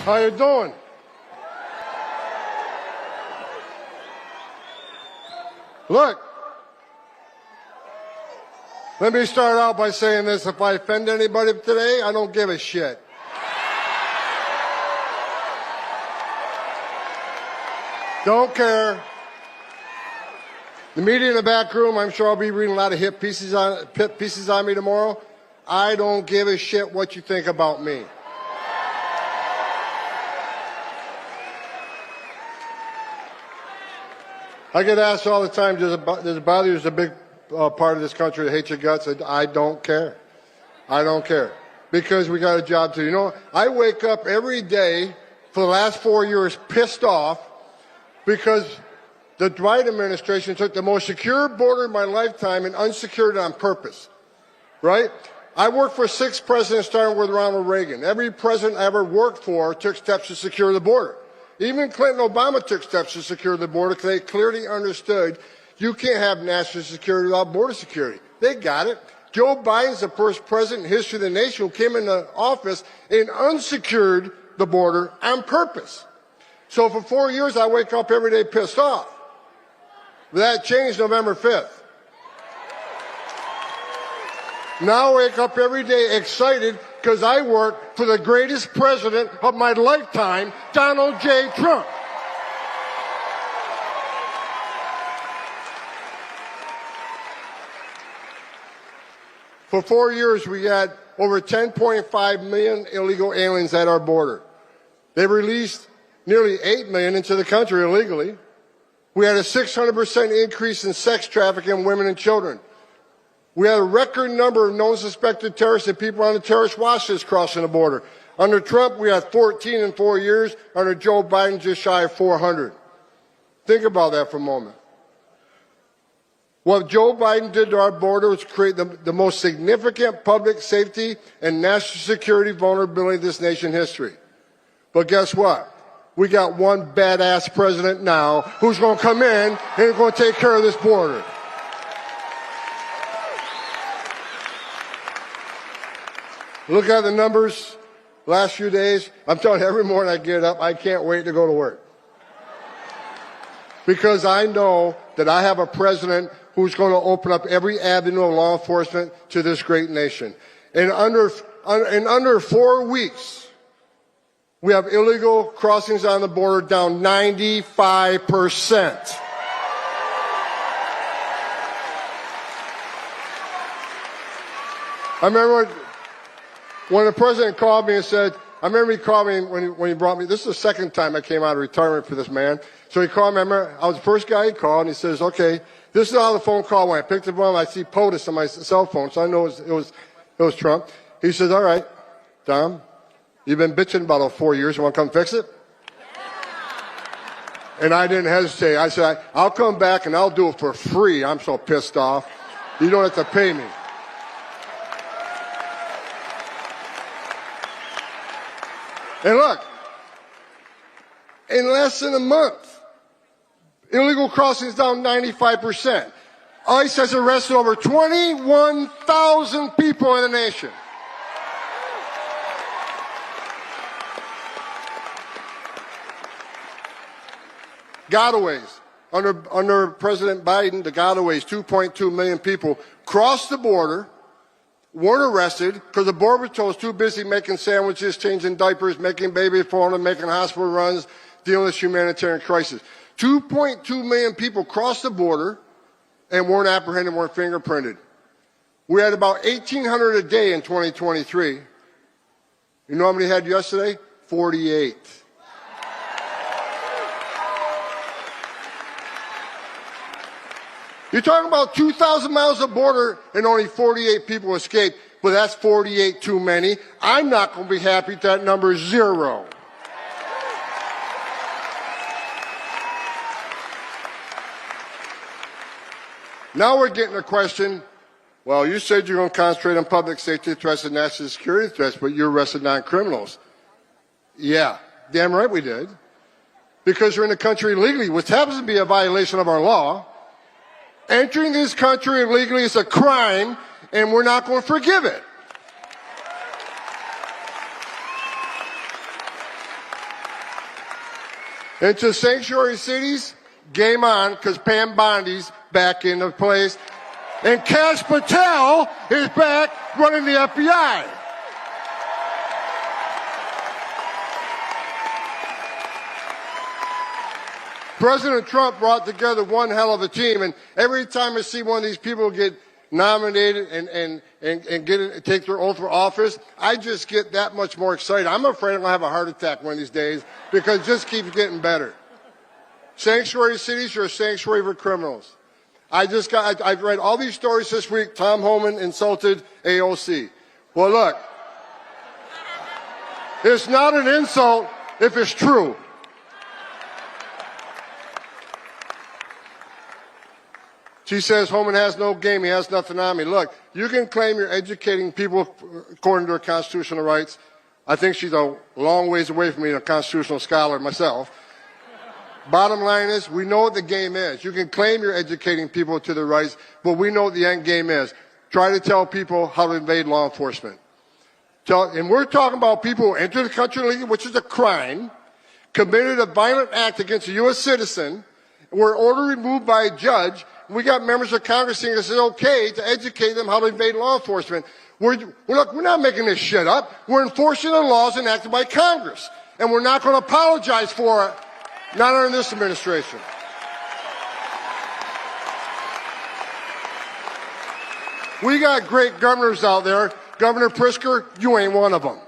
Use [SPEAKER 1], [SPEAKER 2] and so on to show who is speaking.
[SPEAKER 1] How you doing? Look, let me start out by saying this. If I offend anybody today, I don't give a shit. Don't care. The media in the back room, I'm sure I'll be reading a lot of hit pieces on me tomorrow. I don't give a shit what you think about me. I get asked all the time, does it bother you? There's a big part of this country that hates your guts. I don't care. I don't care. Because we got a job to do. You know, I wake up every day for the last 4 years pissed off because the Biden administration took the most secure border in my lifetime and unsecured it on purpose. Right? I worked for 6 presidents, starting with Ronald Reagan. Every president I ever worked for took steps to secure the border. Even Clinton and Obama took steps to secure the border because they clearly understood you can't have national security without border security. They got it. Joe Biden's the first president in history of the nation who came into office and unsecured the border on purpose. So for 4 years, I wake up every day pissed off. That changed November 5th. Now I wake up every day excited because I work for the greatest president of my lifetime, Donald J. Trump. For 4 years, we had over 10.5 million illegal aliens at our border. They released nearly 8 million into the country illegally. We had a 600% increase in sex trafficking of women and children. We had a record number of known suspected terrorists and people on the terrorist watch list crossing the border. Under Trump, we had 14 in 4 years. Under Joe Biden, just shy of 400. Think about that for a moment. What Joe Biden did to our border was create the most significant public safety and national security vulnerability in this nation's history. But guess what? We got one badass president now who's going to come in and is going to take care of this border. Look at the numbers last few days. I'm telling you, every morning I get up, I can't wait to go to work. Because I know that I have a president who's going to open up every avenue of law enforcement to this great nation. In under 4 weeks, we have illegal crossings on the border down 95%. I remember when the president called me and said, I remember he called me when he brought me, this is the second time I came out of retirement for this man. So he called me, I remember I was the first guy he called, and he says, okay, this is how the phone call went. I picked up one, I see POTUS on my cell phone, so I know it was Trump. He says, all right, Tom, you've been bitching about it 4 years, you want to come fix it? And I didn't hesitate. I said, I'll come back and I'll do it for free. I'm so pissed off. You don't have to pay me. And look, in less than a month, illegal crossings down 95%. ICE has arrested over 21,000 people in the nation. Gotaways. Under President Biden, the gotaways, 2.2 million people crossed the border, weren't arrested because the Border Patrol was too busy making sandwiches, changing diapers, making baby formula, making hospital runs, dealing with humanitarian crisis. 2.2 million people crossed the border and weren't apprehended, weren't fingerprinted. We had about 1,800 a day in 2023. You know how many had yesterday? 48. You're talking about 2,000 miles of border and only 48 people escaped, but that's 48 too many. I'm not going to be happy if that number is 0. Now we're getting a question, well, you said you're going to concentrate on public safety threats and national security threats, but you arrested non-criminals. Yeah, damn right we did. Because you're in the country illegally, which happens to be a violation of our law. Entering this country illegally is a crime, and we're not going to forgive it. Into sanctuary cities, game on, because Pam Bondi's back into place. And Kash Patel is back running the FBI. President Trump brought together one hell of a team, and every time I see one of these people get nominated and take their oath for office, I just get that much more excited. I'm afraid I'm going to have a heart attack one of these days because it just keeps getting better. Sanctuary cities are a sanctuary for criminals. I've read all these stories this week. Tom Homan insulted AOC. Well, look, it's not an insult if it's true. She says Homan has no game, he has nothing on me. Look, you can claim you're educating people according to their constitutional rights. I think she's a long ways away from being a constitutional scholar myself. Bottom line is, we know what the game is. You can claim you're educating people to their rights, but we know what the end game is. Try to tell people how to invade law enforcement. And we're talking about people who enter the country illegally, which is a crime, committed a violent act against a U.S. citizen, were ordered removed by a judge. We got members of Congress saying it's okay to educate them how to invade law enforcement. We're not making this shit up. We're enforcing the laws enacted by Congress. And we're not going to apologize for it. Not under this administration. We got great governors out there. Governor Pritzker, you ain't one of them.